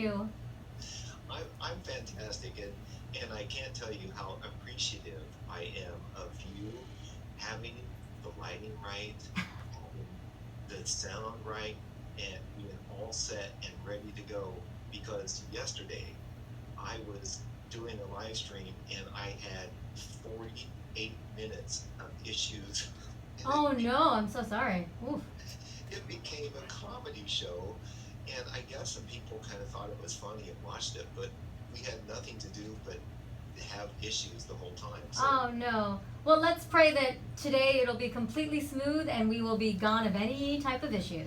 you? I'm fantastic, and I can't tell you how appreciative I am of you having the lighting right, having the sound right, and being all set and ready to go. Because yesterday I was doing a live stream and I had 48 minutes of issues, and Oh no, I'm so sorry. Oof. it became a comedy show. And I guess some people kind of thought it was funny and watched it, but we had nothing to do but have issues the whole time. So Oh no. Well, let's pray that today it'll be completely smooth and we will be gone of any type of issues.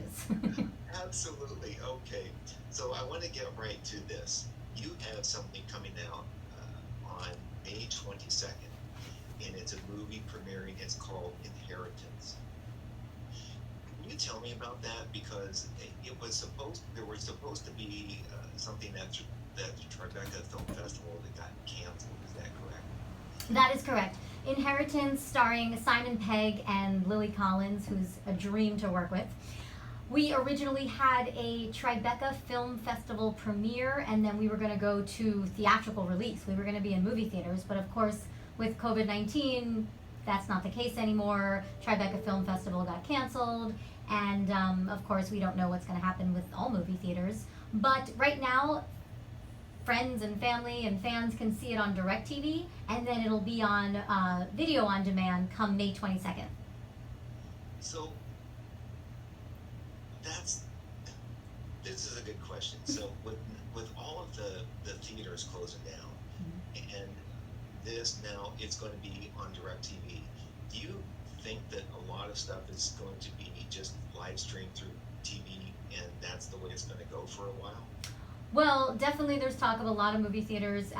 absolutely. Okay. So I want to get right to this. You have something coming out on May 22nd, and it's a movie premiering. It's called Inheritance. Can you tell me about that? Because there was supposed to be something that the Tribeca Film Festival that got canceled. Is that correct? That is correct. Inheritance, starring Simon Pegg and Lily Collins, who's a dream to work with. We originally had a Tribeca Film Festival premiere, and then we were going to go to theatrical release. We were going to be in movie theaters, but of course, with COVID-19, that's not the case anymore. Tribeca Film Festival got canceled, and of course, we don't know what's going to happen with all movie theaters. But right now, friends and family and fans can see it on DirecTV, and then it'll be on video on demand come May 22nd. So that's this is a good question. So with all of the theaters closing down, and this now it's going to be on DirecTV, do you think that a lot of stuff is going to be just live streamed through TV, and that's the way it's going to go for a while? Well, definitely there's talk of a lot of movie theaters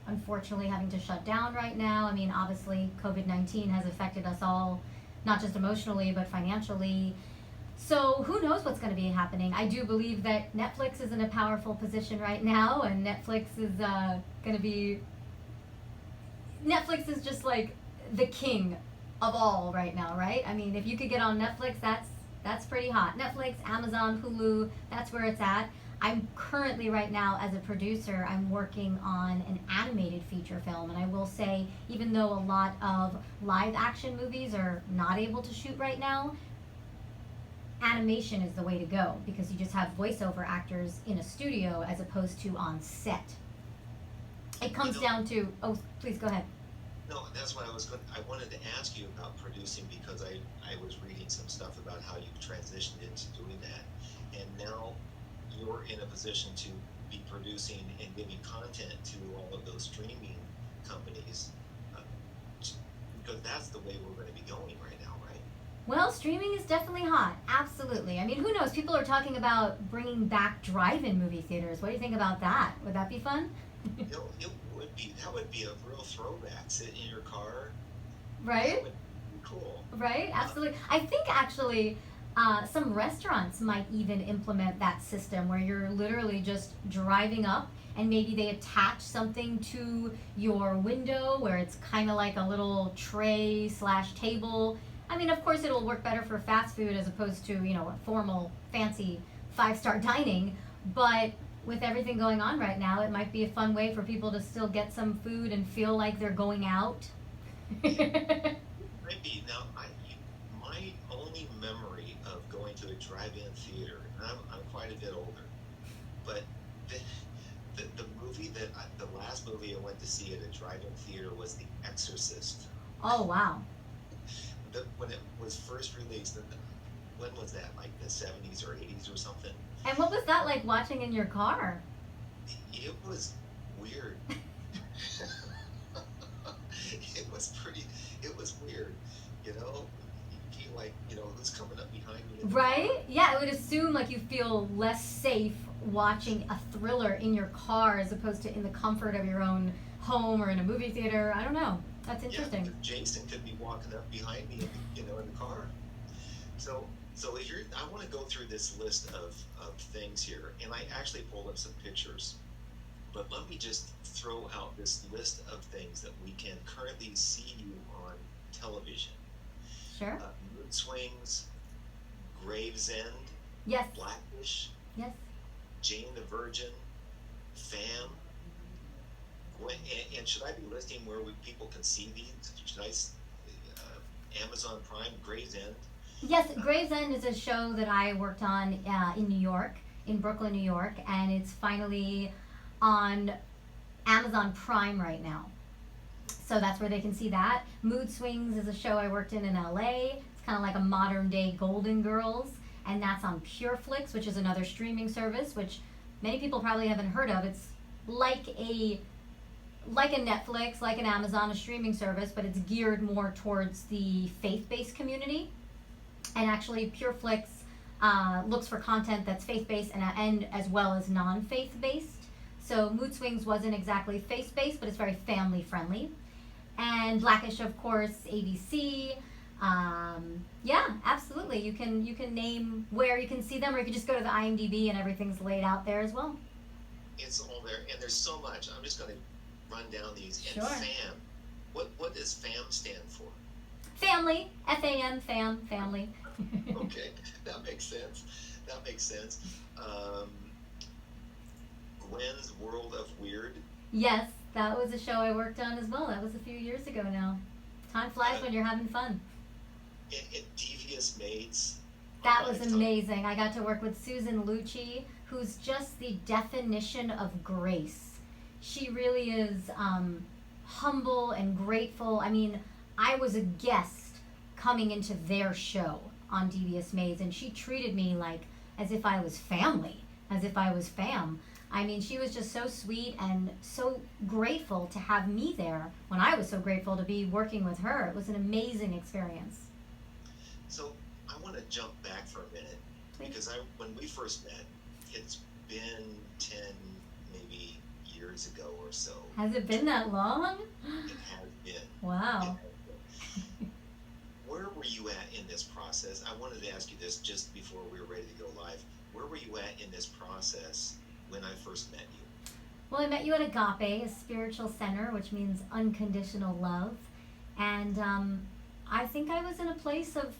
unfortunately having to shut down right now. I mean, obviously, COVID-19 has affected us all, not just emotionally, but financially. So who knows what's going to be happening? I do believe that Netflix is in a powerful position right now, and Netflix is going to be... Netflix is just like the king of all right now, right? I mean, if you could get on Netflix, that's pretty hot. Netflix, Amazon, Hulu, that's where it's at. I'm currently right now as a producer, I'm working on an animated feature film, and I will say, even though a lot of live action movies are not able to shoot right now, animation is the way to go because you just have voiceover actors in a studio as opposed to on set. It comes down to, oh, please go ahead. No, that's what I wanted to ask you about producing, because I was reading some stuff about how you transitioned into doing that, and now you're in a position to be producing and giving content to all of those streaming companies, uh, because that's the way we're going to be going right now, right? Well, streaming is definitely hot. Absolutely. I mean, who knows? People are talking about bringing back drive-in movie theaters. What do you think about that? Would that be fun? It would be, that would be a real throwback. Sit in your car. Right? That would be cool. Right? Absolutely. I think actually some restaurants might even implement that system where you're literally just driving up and maybe they attach something to your window where it's kind of like a little tray slash table. I mean, of course, it'll work better for fast food as opposed to, you know, a formal, fancy five-star dining. But with everything going on right now, it might be a fun way for people to still get some food and feel like they're going out. Maybe now, my only memory of going to a drive-in theater, and I'm quite a bit older, but the movie the last movie I went to see at a drive-in theater was The Exorcist. Oh, wow. When it was first released, when was that? Like the 70s or 80s or something? And what was that like watching in your car? It was weird. It was weird, you know? You feel like, you know, who's coming up behind me in the Right? car? Yeah, I would assume like you feel less safe watching a thriller in your car as opposed to in the comfort of your own home or in a movie theater. I don't know. That's interesting. Yeah, Jason could be walking up behind me, you know, in the car. So here, I want to go through this list of things here, and I actually pulled up some pictures. But let me just throw out this list of things that we can currently see you on television. Sure. Mood Swings, Gravesend, Yes. Blackish, Yes. Jane the Virgin, Fam. And should I be listing where people can see these? Should I, Amazon Prime, Grey's End? Yes, Grey's End is a show that I worked on in New York, in Brooklyn, New York, and it's finally on Amazon Prime right now. So that's where they can see that. Mood Swings is a show I worked in LA. It's kind of like a modern day Golden Girls, and that's on PureFlix, which is another streaming service, which many people probably haven't heard of. It's like a Netflix, like an Amazon, a streaming service, but it's geared more towards the faith-based community. And actually, PureFlix looks for content that's faith-based and as well as non-faith-based. So Mood Swings wasn't exactly faith-based, but it's very family-friendly. And Blackish, of course, ABC. Yeah, absolutely. You can name where you can see them, or you can just go to the IMDb and everything's laid out there as well. It's all there, and there's so much. I'm just going to run down these. Sure. And FAM. What does FAM stand for? Family. FAM, fam, family. Okay, that makes sense. Gwen's World of Weird. Yes, that was a show I worked on as well. That was a few years ago now. Time flies when you're having fun. And Devious Maids. That was amazing. I got to work with Susan Lucci, who's just the definition of grace. She really is humble and grateful. I mean, I was a guest coming into their show on Devious Maids, and she treated me like as if I was family, as if I was fam. I mean, she was just so sweet and so grateful to have me there when I was so grateful to be working with her. It was an amazing experience. So I want to jump back for a minute, because when we first met, it's been 10 maybe years ago or so. Has it been that long? It has been. Wow. Where were you at in this process? I wanted to ask you this just before we were ready to go live. Where were you at in this process when I first met you? Well, I met you at Agape, a spiritual center, which means unconditional love. And I think I was in a place of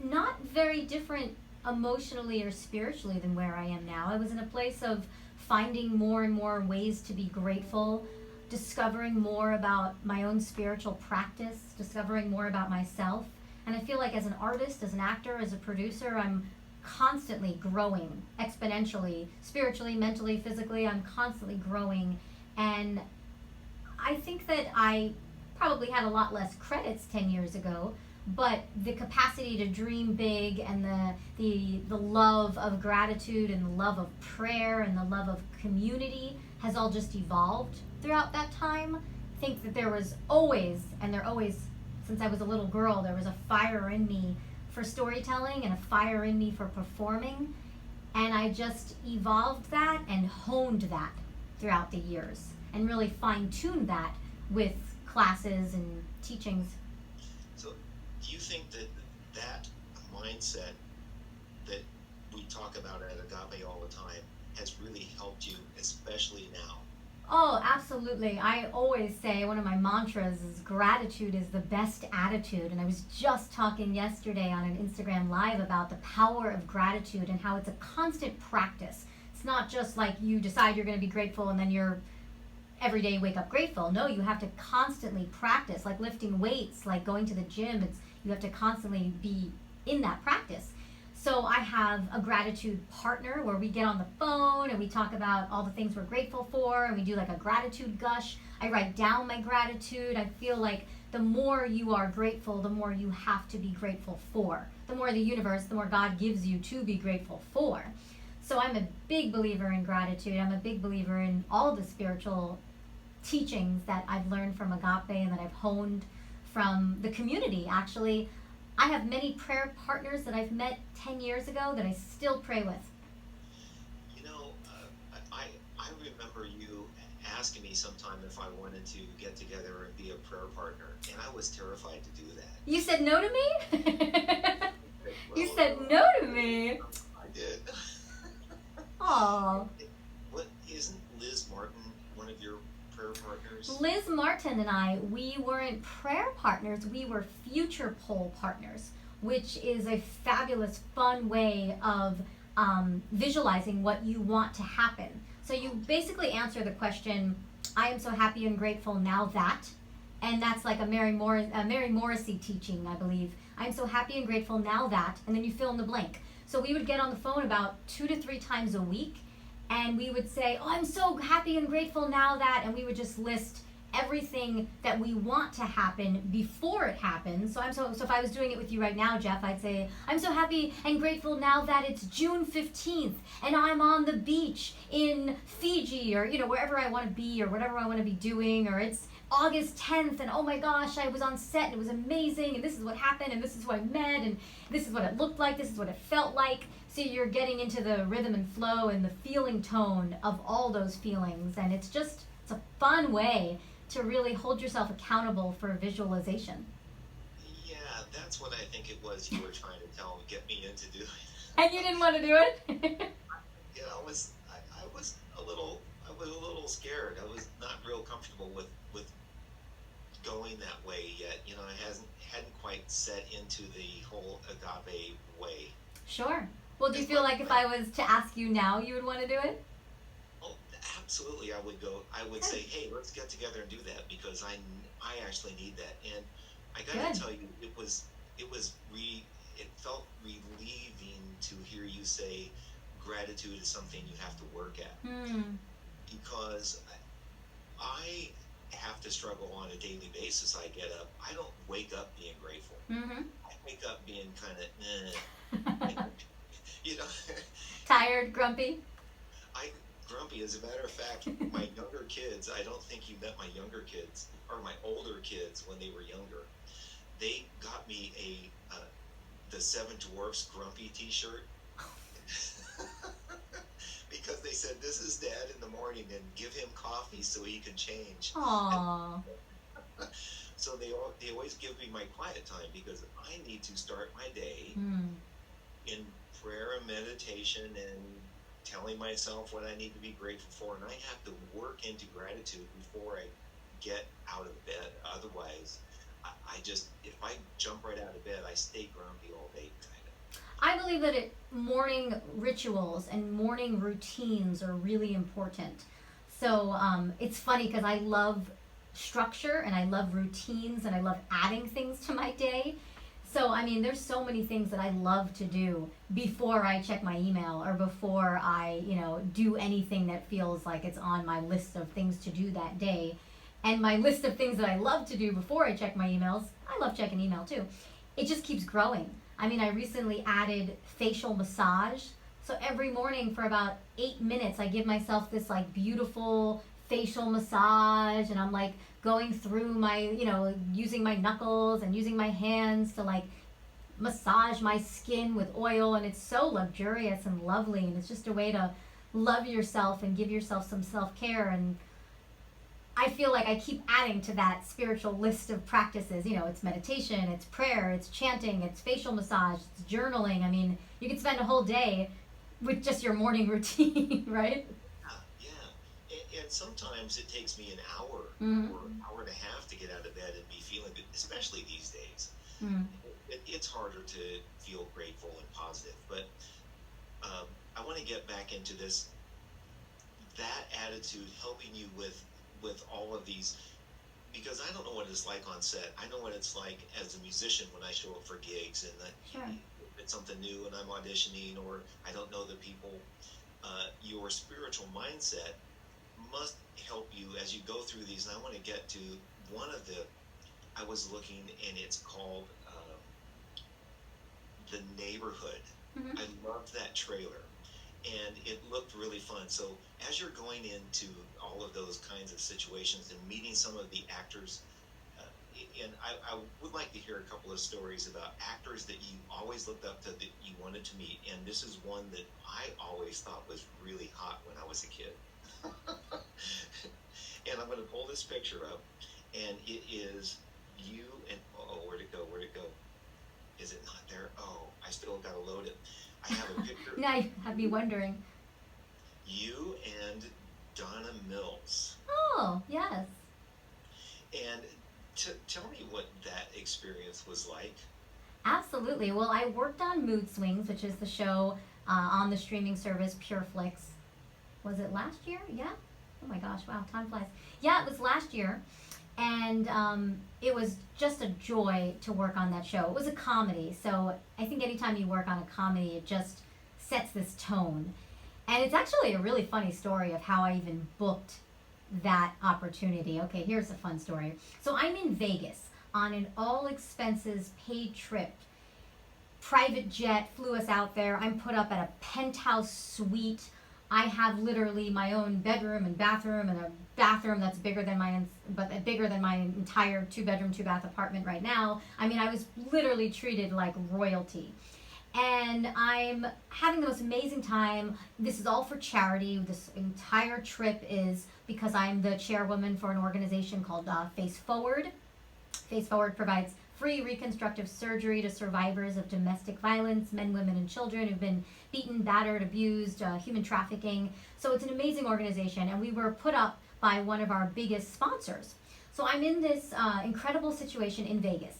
not very different emotionally or spiritually than where I am now. I was in a place of finding more and more ways to be grateful, discovering more about my own spiritual practice, discovering more about myself. And I feel like as an artist, as an actor, as a producer, I'm constantly growing exponentially, spiritually, mentally, physically. I'm constantly growing. And I think that I probably had a lot less credits 10 years ago, but the capacity to dream big and the love of gratitude and the love of prayer and the love of community has all just evolved throughout that time. I think that there was always, and there always, since I was a little girl, there was a fire in me for storytelling and a fire in me for performing. And I just evolved that and honed that throughout the years and really fine-tuned that with classes and teachings. So do you think that mindset that we talk about at Agape all the time has really helped you, especially now? Oh, absolutely. I always say one of my mantras is gratitude is the best attitude. And I was just talking yesterday on an Instagram Live about the power of gratitude and how it's a constant practice. It's not just like you decide you're going to be grateful and then you're every day wake up grateful. No, you have to constantly practice, like lifting weights, like going to the gym. You have to constantly be in that practice. So I have a gratitude partner where we get on the phone and we talk about all the things we're grateful for, and we do like a gratitude gush. I write down my gratitude. I feel like the more you are grateful, the more you have to be grateful for. The more the universe, the more God gives you to be grateful for. So I'm a big believer in gratitude. I'm a big believer in all the spiritual teachings that I've learned from Agape and that I've honed from the community. Actually, I have many prayer partners that I've met 10 years ago that I still pray with. You know, I remember you asking me sometime if I wanted to get together and be a prayer partner, and I was terrified to do that. You said no to me? You said no to me? I did. Aw. What, isn't Liz Martin one of your prayer partners? Liz Martin and I, we weren't prayer partners, we were future pole partners, which is a fabulous, fun way of visualizing what you want to happen. So you basically answer the question, I am so happy and grateful now that, and that's like a Mary Morrissey teaching, I believe. I'm so happy and grateful now that, and then you fill in the blank. So we would get on the phone about 2 to 3 times a week, and we would say, oh, I'm so happy and grateful now that, and we would just list everything that we want to happen before it happens. So if I was doing it with you right now, Jeff, I'd say, I'm so happy and grateful now that it's June 15th and I'm on the beach in Fiji, or wherever I want to be, or whatever I want to be doing, or it's August 10th and oh my gosh, I was on set and it was amazing, and this is what happened, and this is who I met, and this is what it looked like, this is what it felt like. So you're getting into the rhythm and flow and the feeling tone of all those feelings, and it's a fun way to really hold yourself accountable for visualization. Yeah, that's what I think it was you were trying to get me into doing. And you didn't want to do it? Yeah, I was a little scared. I was not real comfortable with going that way yet. I hadn't quite set into the whole agave way. Sure. Well, do you feel like if I was to ask you now, you would want to do it? Oh, absolutely. I would say, hey, let's get together and do that, because I actually need that. And I got to tell you, it felt relieving to hear you say gratitude is something you have to work at. Because I have to struggle on a daily basis. I get up. I don't wake up being grateful. I wake up being kind of, Tired, grumpy? Grumpy. As a matter of fact, my younger kids, I don't think you met my younger kids, or my older kids when they were younger. They got me the Seven Dwarfs Grumpy t-shirt. Because they said, this is Dad in the morning, and give him coffee so he can change. Aww. So they always give me my quiet time, because I need to start my day in prayer and meditation and telling myself what I need to be grateful for, and I have to work into gratitude before I get out of bed. Otherwise, if I jump right out of bed, I stay grumpy all day. I believe that morning rituals and morning routines are really important. So it's funny because I love structure and I love routines and I love adding things to my day. So, there's so many things that I love to do before I check my email, or before I, do anything that feels like it's on my list of things to do that day. And my list of things that I love to do before I check my emails, I love checking email too. It just keeps growing. I recently added facial massage. So every morning for about 8 minutes, I give myself this beautiful facial massage, and I'm going through my, using my knuckles and using my hands to massage my skin with oil, and it's so luxurious and lovely, and it's just a way to love yourself and give yourself some self-care. And I feel like I keep adding to that spiritual list of practices. It's meditation, it's prayer, it's chanting, it's facial massage, it's journaling. You could spend a whole day with just your morning routine, right? Yeah. And sometimes it takes me an hour or an hour and a half to get out of bed and be feeling good, especially these days. It's harder to feel grateful and positive. But I want to get back into that attitude, helping you with all of these, because I don't know what it's like on set. I know what it's like as a musician when I show up for gigs, and it's something new and I'm auditioning, or I don't know the people. Your spiritual mindset must help you as you go through these. And I want to get to one of I was looking, and it's called The Neighborhood. I loved that trailer, and it looked really fun. So as you're going into all of those kinds of situations and meeting some of the actors, and I would like to hear a couple of stories about actors that you always looked up to, that you wanted to meet. And this is one that I always thought was really hot when I was a kid. And I'm going to pull this picture up, and it is you and, where'd it go? Is it not there? Oh, I still got to load it. I have a picture. Now you have me wondering. You and Donna Mills. Oh, yes. And tell me what that experience was like. Absolutely. Well, I worked on Mood Swings, which is the show on the streaming service PureFlix. Was it last year? Yeah. Oh my gosh, wow, time flies. Yeah, it was last year. And it was just a joy to work on that show. It was a comedy, so I think anytime you work on a comedy, it just sets this tone. And it's actually a really funny story of how I even booked that opportunity. Okay, here's a fun story. So I'm in Vegas on an all expenses paid trip. Private jet flew us out there. I'm put up at a penthouse suite. I have literally my own bedroom and a bathroom that's bigger than my entire 2-bedroom, 2-bath apartment right now. I mean, I was literally treated like royalty. And I'm having the most amazing time. This is all for charity. This entire trip is because I'm the chairwoman for an organization called Face Forward. Face Forward provides free reconstructive surgery to survivors of domestic violence, men, women, and children who've been beaten, battered, abused, human trafficking. So it's an amazing organization, and we were put up by one of our biggest sponsors. So I'm in this incredible situation in Vegas,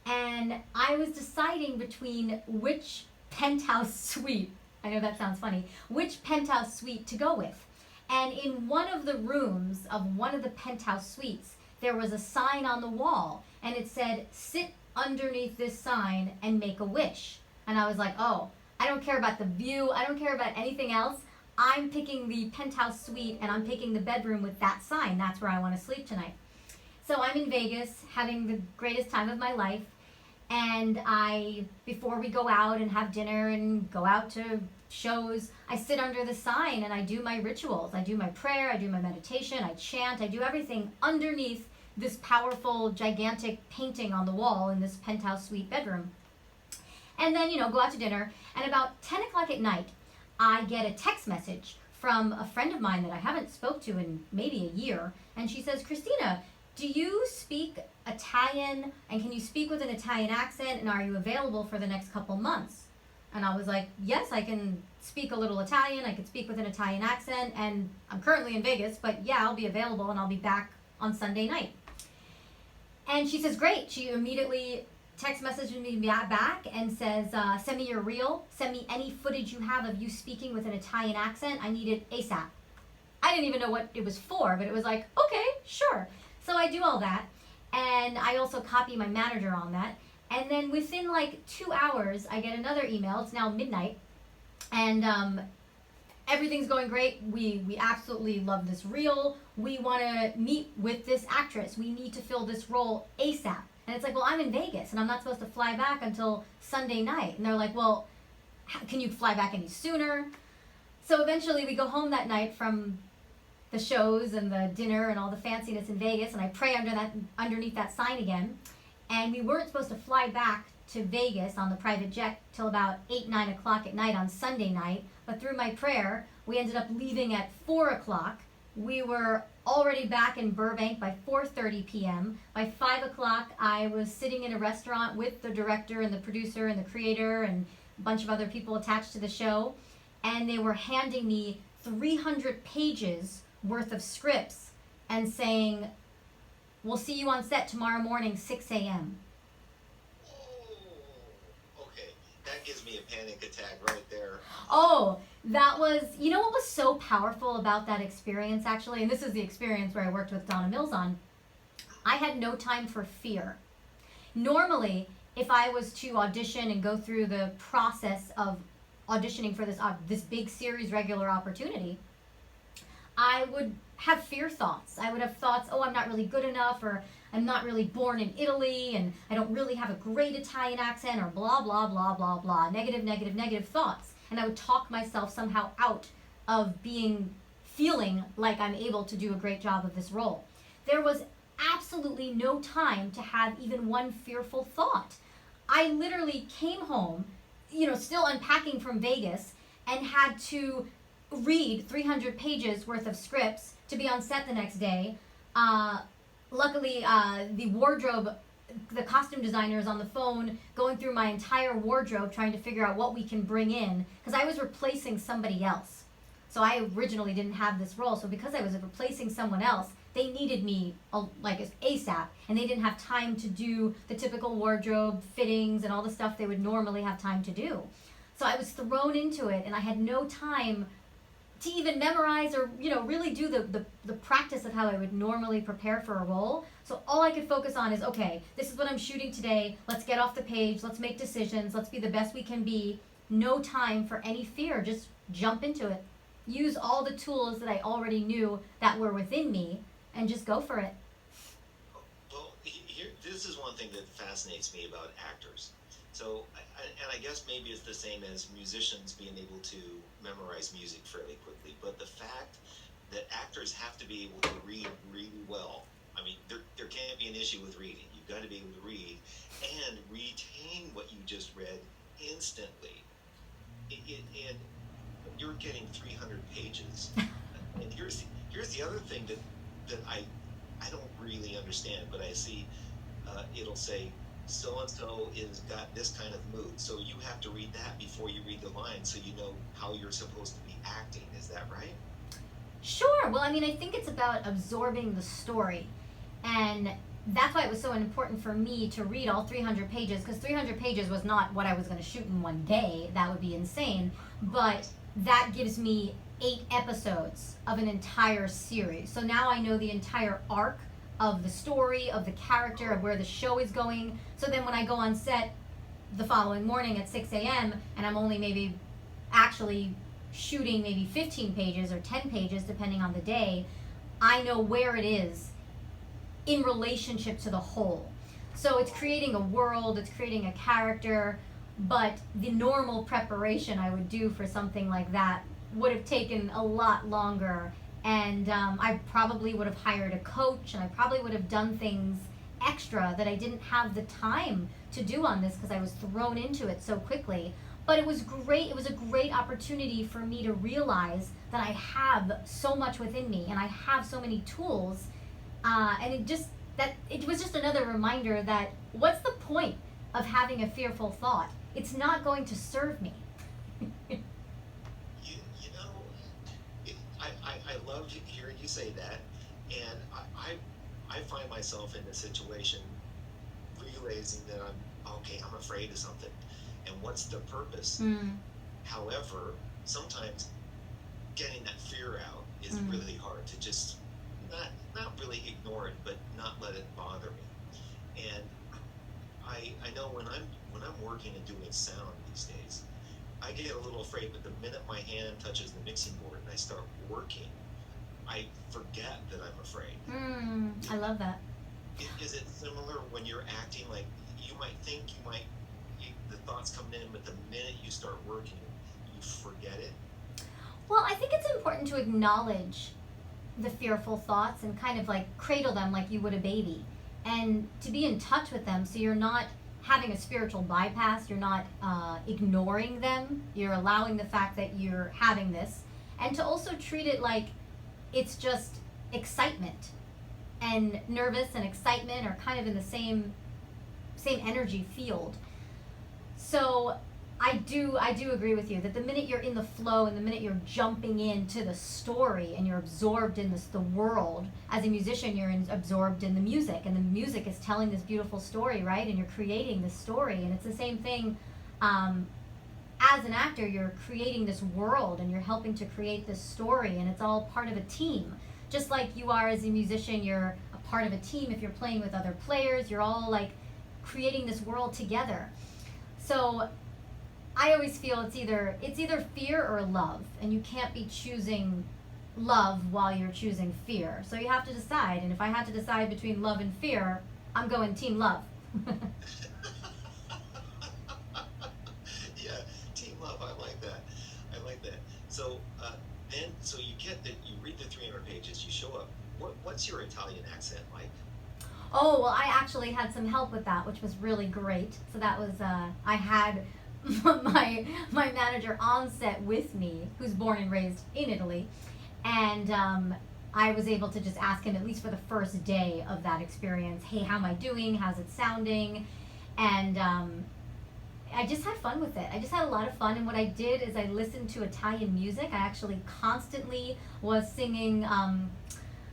and I was deciding between which penthouse suite, I know that sounds funny, which penthouse suite to go with. And in one of the rooms of one of the penthouse suites, there was a sign on the wall, and it said, "Sit underneath this sign and make a wish." And I was like, oh, I don't care about the view. I don't care about anything else. I'm picking the penthouse suite, and I'm picking the bedroom with that sign. That's where I want to sleep tonight. So I'm in Vegas having the greatest time of my life. And before we go out and have dinner and go out to shows, I sit under the sign and I do my rituals. I do my prayer, I do my meditation, I chant, I do everything underneath this powerful, gigantic painting on the wall in this penthouse suite bedroom. And then, go out to dinner. And about 10 o'clock at night, I get a text message from a friend of mine that I haven't spoke to in maybe a year. And she says, "Christina, do you speak Italian, and can you speak with an Italian accent, and are you available for the next couple months?" And I was like, yes, I can speak a little Italian, I can speak with an Italian accent, and I'm currently in Vegas, but yeah, I'll be available, and I'll be back on Sunday night. And she says, great. She immediately text messages me back and says, send me your reel, send me any footage you have of you speaking with an Italian accent. I need it ASAP. I didn't even know what it was for, but it was like, okay, sure. So I do all that, and I also copy my manager on that. And then within like 2 hours, I get another email. It's now midnight, and everything's going great. We absolutely love this reel. We want to meet with this actress. We need to fill this role ASAP. And it's like, well, I'm in Vegas, and I'm not supposed to fly back until Sunday night. And they're like, well, can you fly back any sooner? So eventually we go home that night from the shows and the dinner and all the fanciness in Vegas, and I pray underneath that sign again. And we weren't supposed to fly back to Vegas on the private jet till about 8, 9 o'clock at night on Sunday night. But through my prayer, we ended up leaving at 4 o'clock. We were already back in Burbank by 4:30 p.m. By 5 o'clock, I was sitting in a restaurant with the director and the producer and the creator and a bunch of other people attached to the show. And they were handing me 300 pages worth of scripts and saying, we'll see you on set tomorrow morning, 6 a.m. Oh, okay. That gives me a panic attack right there. Oh, that was, what was so powerful about that experience, actually, and this is the experience where I worked with Donna Mills on, I had no time for fear. Normally, if I was to audition and go through the process of auditioning for this big series regular opportunity, I would have fear thoughts. I would have thoughts, oh, I'm not really good enough, or I'm not really born in Italy, and I don't really have a great Italian accent, or blah, blah, blah, blah, blah. Negative, negative, negative thoughts. And I would talk myself somehow out of feeling like I'm able to do a great job of this role. There was absolutely no time to have even one fearful thought. I literally came home, still unpacking from Vegas, and had to read 300 pages worth of scripts to be on set the next day. Luckily, the costume designer is on the phone going through my entire wardrobe trying to figure out what we can bring in, because I was replacing somebody else. So I originally didn't have this role, so because I was replacing someone else, they needed me ASAP, and they didn't have time to do the typical wardrobe fittings and all the stuff they would normally have time to do. So I was thrown into it, and I had no time to even memorize or, really do the practice of how I would normally prepare for a role. So all I could focus on is, okay, this is what I'm shooting today. Let's get off the page. Let's make decisions. Let's be the best we can be. No time for any fear. Just jump into it. Use all the tools that I already knew that were within me and just go for it. Well, this is one thing that fascinates me about actors. So, and I guess maybe it's the same as musicians being able to memorize music fairly quickly, but the fact that actors have to be able to read really well. I mean, there can't be an issue with reading. You've got to be able to read and retain what you just read instantly. And you're getting 300 pages. And here's the other thing that I don't really understand, but I see it'll say, so-and-so is got this kind of mood. So you have to read that before you read the line so you know how you're supposed to be acting. Is that right? Sure. Well, I mean, I think it's about absorbing the story. And that's why it was so important for me to read all 300 pages, because 300 pages was not what I was going to shoot in one day. That would be insane. But that gives me 8 episodes of an entire series. So now I know the entire arc of the story, of the character, of where the show is going. So then when I go on set the following morning at 6 a.m. and I'm only maybe actually shooting maybe 15 pages or 10 pages, depending on the day, I know where it is in relationship to the whole. So it's creating a world, it's creating a character, but the normal preparation I would do for something like that would have taken a lot longer. And I probably would have hired a coach, and I probably would have done things extra that I didn't have the time to do on this because I was thrown into it so quickly. But it was great. It was a great opportunity for me to realize that I have so much within me, and I have so many tools. And it was just another reminder that what's the point of having a fearful thought? It's not going to serve me. I love hearing you say that, and I find myself in a situation realizing that I'm afraid of something, and what's the purpose? However, sometimes getting that fear out is really hard to just not really ignore it, but not let it bother me. And I know when I'm working and doing sound these days, I get a little afraid, but the minute my hand touches the mixing board and I start working, I forget that I'm afraid. I love that. Is it similar when you're acting? Like, you might think the thoughts come in, but the minute you start working, you forget it? Well, I think it's important to acknowledge the fearful thoughts and kind of like cradle them like you would a baby, and to be in touch with them so you're not having a spiritual bypass, you're not ignoring them, you're allowing the fact that you're having this, and to also treat it like it's just excitement. And nervous and excitement are kind of in the same energy field. So I do agree with you that the minute you're in the flow and the minute you're jumping into the story and you're absorbed in the world, as a musician you're absorbed in the music, and the music is telling this beautiful story, right? And you're creating this story, and it's the same thing. As an actor, you're creating this world and you're helping to create this story, and it's all part of a team. Just like you are as a musician, you're a part of a team. If you're playing with other players, you're all like creating this world together. So I always feel it's either fear or love, and you can't be choosing love while you're choosing fear. So you have to decide, and if I had to decide between love and fear, I'm going team love. Yeah, team love. I like that. So so you get that, you read the 300 pages, you show up. What's your Italian accent like? Oh, well, I actually had some help with that, which was really great. So that was I had my manager on set with me, who's born and raised in Italy, and I was able to just ask him, at least for the first day of that experience, hey, how am I doing? How's it sounding? And I just had fun with it. I just had a lot of fun, and what I did is I listened to Italian music. I actually constantly was singing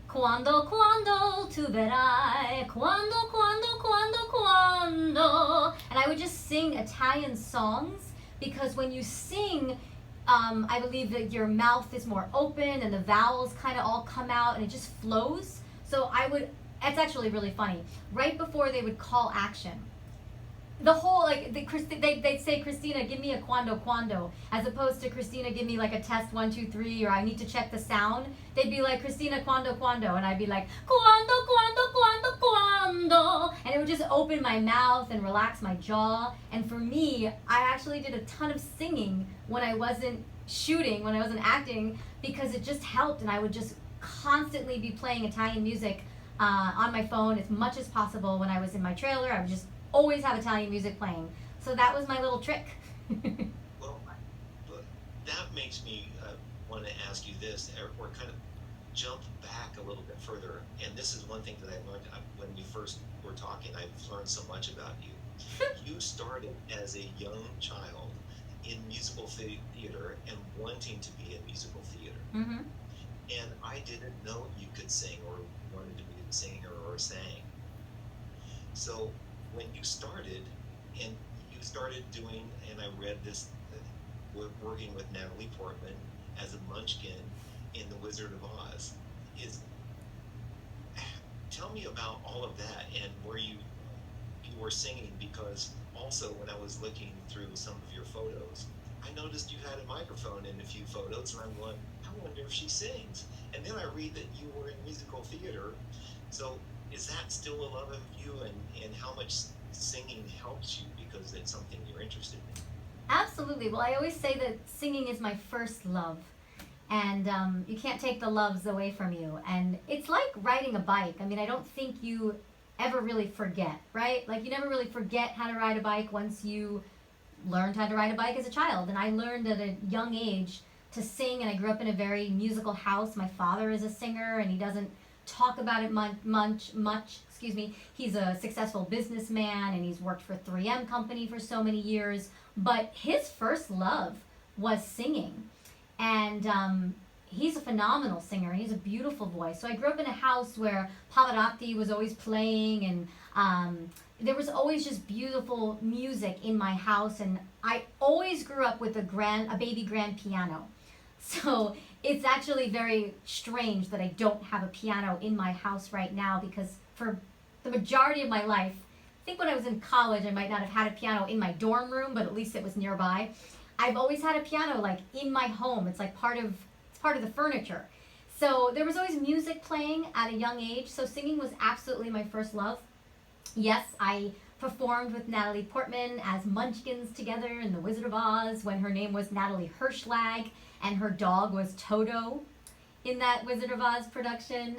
Quando, quando tu verrai, quando, and I would just sing Italian songs because when you sing, I believe that your mouth is more open and the vowels kind of all come out and it just flows. So it's actually really funny. Right before they would call action, the whole, like, they'd say, Christina, give me a quando, as opposed to Christina, give me like a test 1, 2, 3, or I need to check the sound. They'd be like, Christina, quando, and I'd be like, quando, and it would just open my mouth and relax my jaw. And for me, I actually did a ton of singing when I wasn't shooting, when I wasn't acting, because it just helped, and I would just constantly be playing Italian music on my phone as much as possible. When I was in my trailer, I would just always have Italian music playing. So that was my little trick. Well, that makes me want to ask you this, or kind of jump back a little bit further. And this is one thing that I learned when we first were talking. I've learned so much about you. You started as a young child in musical theater and wanting to be in musical theater. Mm-hmm. And I didn't know you could sing or wanted to be a singer or sang. So when you started, and you started doing, and I read this, working with Natalie Portman as a munchkin in The Wizard of Oz, tell me about all of that and where you were singing, because also when I was looking through some of your photos, I noticed you had a microphone in a few photos, and I'm going, I wonder if she sings. And then I read that you were in musical theater. So is that still a love of you, and how much singing helps you because it's something you're interested in? Absolutely. Well, I always say that singing is my first love, and you can't take the loves away from you. And it's like riding a bike. I mean, I don't think you ever really forget, right? Like, you never really forget how to ride a bike once you learned how to ride a bike as a child. And I learned at a young age to sing, and I grew up in a very musical house. My father is a singer, and he doesn't talk about it much. He's a successful businessman, and he's worked for 3M company for so many years. But his first love was singing, and he's a phenomenal singer. He has a beautiful voice. So I grew up in a house where Pavarotti was always playing, and there was always just beautiful music in my house. And I always grew up with a baby grand piano. So it's actually very strange that I don't have a piano in my house right now, because for the majority of my life, I think when I was in college, I might not have had a piano in my dorm room, but at least it was nearby. I've always had a piano like in my home. It's like part of the furniture. So there was always music playing at a young age. So singing was absolutely my first love. Yes, I performed with Natalie Portman as munchkins together in The Wizard of Oz when her name was Natalie Hirschlag and her dog was Toto in that Wizard of Oz production.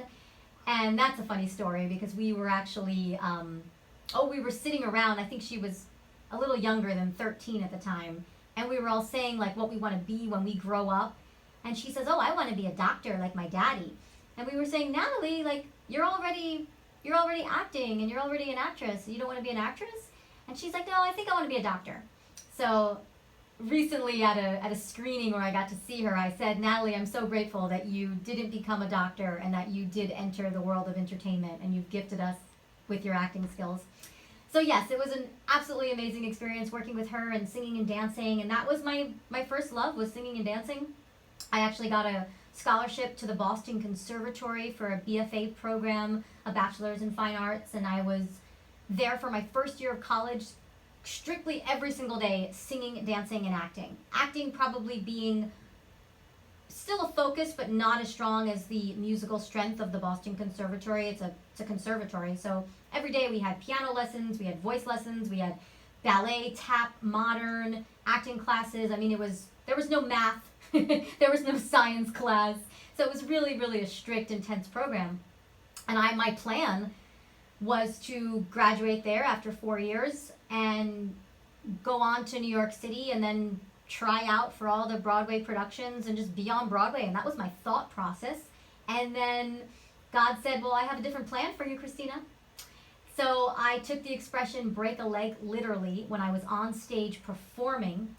And that's a funny story, because we were actually, we were sitting around. I think she was a little younger than 13 at the time. And we were all saying like what we want to be when we grow up. And she says, I want to be a doctor like my daddy. And we were saying, Natalie, like, you're already acting, and you're already an actress. You don't want to be an actress? And she's like, no, I think I want to be a doctor. So recently at a screening where I got to see her, I said, Natalie, I'm so grateful that you didn't become a doctor and that you did enter the world of entertainment, and you've gifted us with your acting skills. So yes, it was an absolutely amazing experience working with her and singing and dancing, and that was my first love, was singing and dancing. I actually got a scholarship to the Boston Conservatory for a BFA program, a Bachelor's in Fine Arts, and I was there for my first year of college, strictly every single day, singing, dancing, and acting. Acting probably being still a focus, but not as strong as the musical strength of the Boston Conservatory. It's a conservatory, so every day we had piano lessons, we had voice lessons, we had ballet, tap, modern, acting classes. I mean, there was no math, there was no science class, so it was really, really a strict, intense program. And my plan was to graduate there after 4 years and go on to New York City and then try out for all the Broadway productions and just be on Broadway. And that was my thought process. And then God said, well, I have a different plan for you, Christina. So I took the expression break a leg literally when I was on stage performing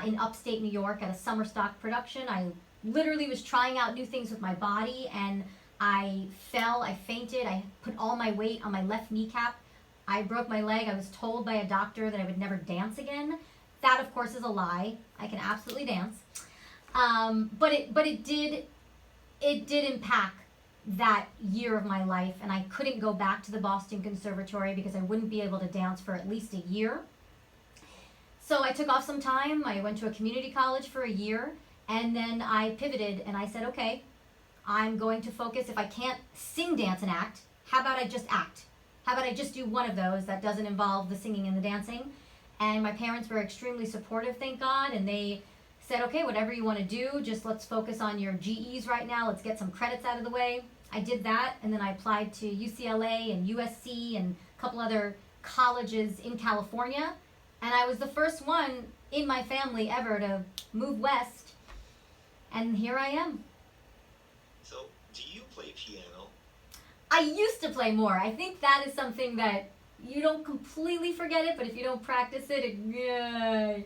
in upstate New York at a summer stock production. I literally was trying out new things with my body, and I fell, I fainted, I put all my weight on my left kneecap. I broke my leg. I was told by a doctor that I would never dance again. That, of course, is a lie. I can absolutely dance. But it did impact that year of my life, and I couldn't go back to the Boston Conservatory because I wouldn't be able to dance for at least a year. So I took off some time. I went to a community college for a year, and then I pivoted and I said, okay, I'm going to focus. If I can't sing, dance, and act, how about I just act? How about I just do one of those that doesn't involve the singing and the dancing? And my parents were extremely supportive, thank God, and they said, okay, whatever you want to do, just let's focus on your GEs right now. Let's get some credits out of the way. I did that, and then I applied to UCLA and USC and a couple other colleges in California. And I was the first one in my family ever to move west. And here I am. So, do you play piano? I used to play more. I think that is something that you don't completely forget it, but if you don't practice it, yeah.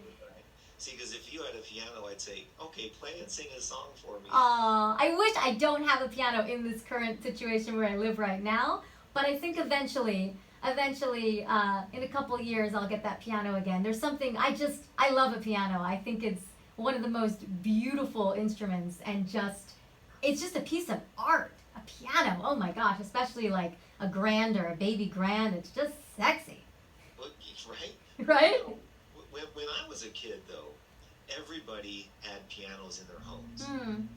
See, because if you had a piano, I'd say, okay, play and sing a song for me. I wish I don't have a piano in this current situation where I live right now, but I think eventually, in a couple of years, I'll get that piano again. There's something, I love a piano. I think it's one of the most beautiful instruments, and it's just a piece of art. A piano, oh my gosh, especially like a grand or a baby grand, it's just sexy. Well, right? Right? You know, when I was a kid, though, everybody had pianos in their homes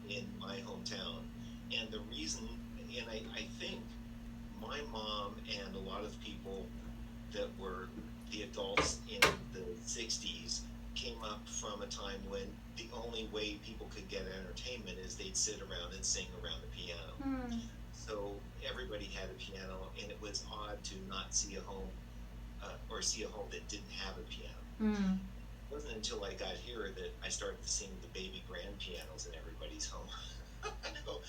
in my hometown. And the reason, and I think my mom and a lot of people that were the adults in the 60s came up from a time when the only way people could get entertainment is they'd sit around and sing around the piano. So everybody had a piano, and it was odd to not see a home or see a home that didn't have a piano. It wasn't until I got here that I started to sing the baby grand pianos in everybody's home. I go,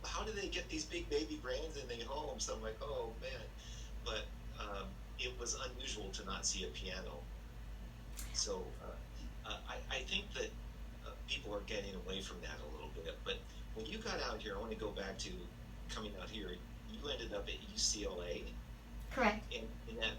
how do they get these big baby grands in their homes? So I'm like, oh man. But it was unusual to not see a piano. So I think that people are getting away from that a little bit. But when you got out here, I want to go back to coming out here. You ended up at UCLA. Correct. In that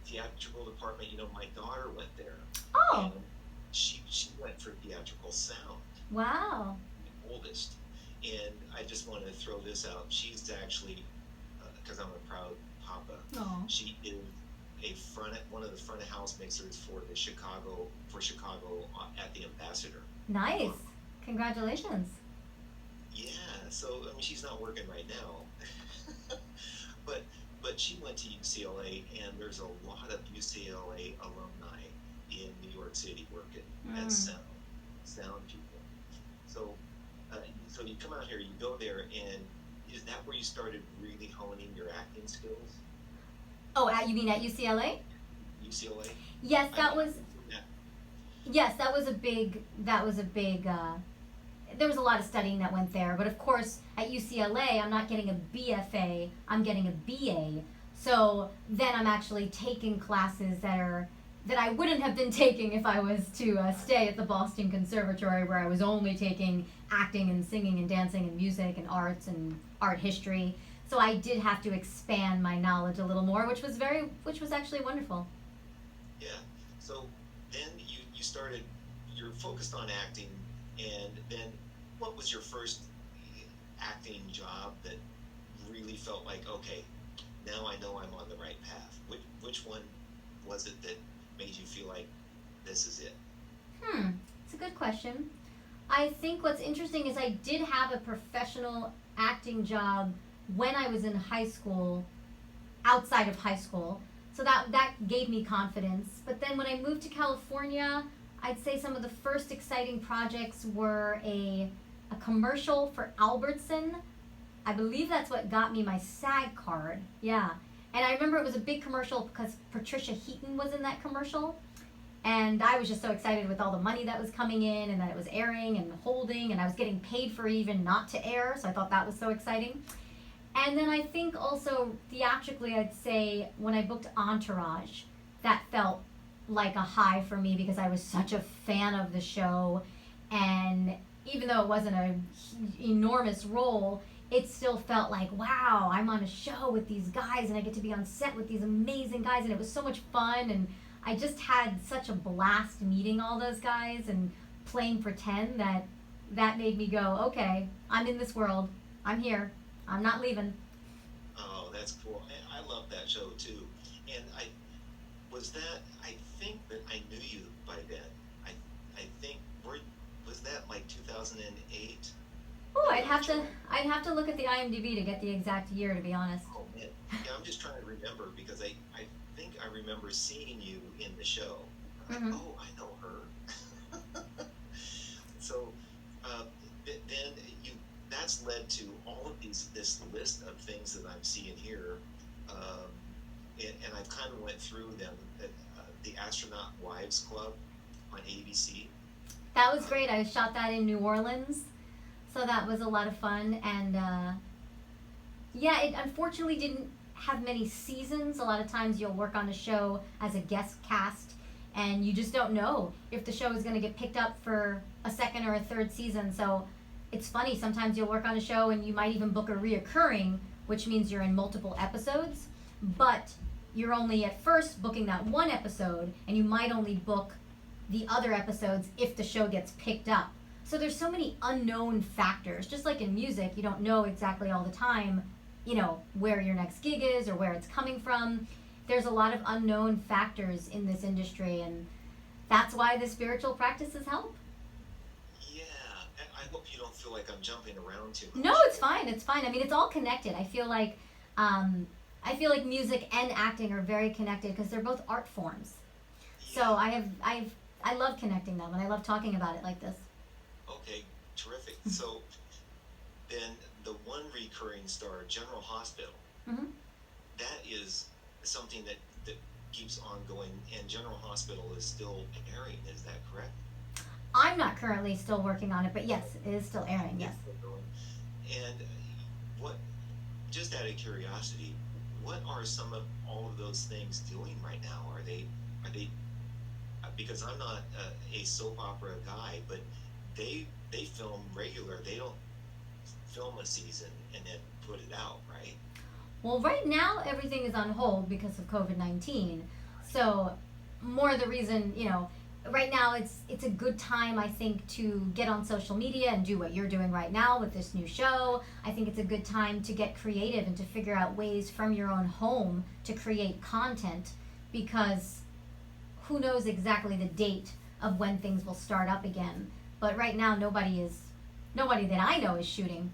theatrical department, my daughter went there. Oh. And she went for theatrical sound. Wow. The oldest. And I just want to throw this out. She's actually, because I'm a proud papa, she is one of the front of house mixers for Chicago at the Ambassador. Nice. Congratulations. Yeah. So she's not working right now, but she went to UCLA, and there's a lot of UCLA alumni in New York City working as sound people. So you come out here, you go there, and is that where you started really honing your acting skills? Oh, you mean at UCLA? UCLA? Yes, that was a big, there was a lot of studying that went there. But of course, at UCLA, I'm not getting a BFA, I'm getting a BA. So then I'm actually taking classes that I wouldn't have been taking if I was to stay at the Boston Conservatory, where I was only taking acting and singing and dancing and music and arts and art history. So I did have to expand my knowledge a little more, which was actually wonderful. Yeah. So then you're focused on acting, and then what was your first acting job that really felt like, okay, now I know I'm on the right path? Which one was it that made you feel like this is it? It's a good question. I think what's interesting is I did have a professional acting job when I was in high school, outside of high school. So that gave me confidence. But then when I moved to California, I'd say some of the first exciting projects were a commercial for Albertson. I believe that's what got me my SAG card. Yeah. And I remember it was a big commercial because Patricia Heaton was in that commercial. And I was just so excited with all the money that was coming in, and that it was airing and holding, and I was getting paid for even not to air. So I thought that was so exciting. And then I think also theatrically, I'd say when I booked Entourage, that felt like a high for me because I was such a fan of the show. And even though it wasn't an enormous role, it still felt like, wow, I'm on a show with these guys and I get to be on set with these amazing guys, and it was so much fun. And I just had such a blast meeting all those guys and playing pretend that made me go, okay, I'm in this world. I'm here. I'm not leaving. Oh, that's cool. I love that show too. And I think that I knew you by then. I think, was that like 2008? Oh, I'd have to look at the IMDb to get the exact year, to be honest. Oh man, yeah, I'm just trying to remember because I think I remember seeing you in the show. Mm-hmm. Oh, I know her. So then that's led to all of this list of things that I'm seeing here, and I kind of went through them. The Astronaut Wives Club on ABC. That was great. I shot that in New Orleans, so that was a lot of fun. And yeah, it unfortunately didn't have many seasons. A lot of times you'll work on a show as a guest cast, and you just don't know if the show is going to get picked up for a second or a third season. So it's funny, sometimes you'll work on a show and you might even book a reoccurring, which means you're in multiple episodes, but you're only at first booking that one episode, and you might only book the other episodes if the show gets picked up. So there's so many unknown factors. Just like in music, you don't know exactly all the time, where your next gig is or where it's coming from. There's a lot of unknown factors in this industry, and that's why the spiritual practices help. Yeah, I hope you don't feel like I'm jumping around too much. No, it's fine. It's fine. I mean, it's all connected. I feel like music and acting are very connected because they're both art forms. Yeah. So I love connecting them, and I love talking about it like this. Okay, terrific. So then the one recurring star, General Hospital, Mm-hmm. that is something that keeps on going, and General Hospital is still airing. Is that correct? I'm not currently still working on it, but yes, it is still airing. Yes. It's still going. And what? Just out of curiosity, what are some of all of those things doing right now? Are they? Because I'm not a soap opera guy, but they film regular. They don't film a season and then put it out, right? Well, right now everything is on hold because of COVID-19. So more the reason, right now it's a good time, I think, to get on social media and do what you're doing right now with this new show. I think it's a good time to get creative and to figure out ways from your own home to create content, because who knows exactly the date of when things will start up again. But right now nobody that I know is shooting.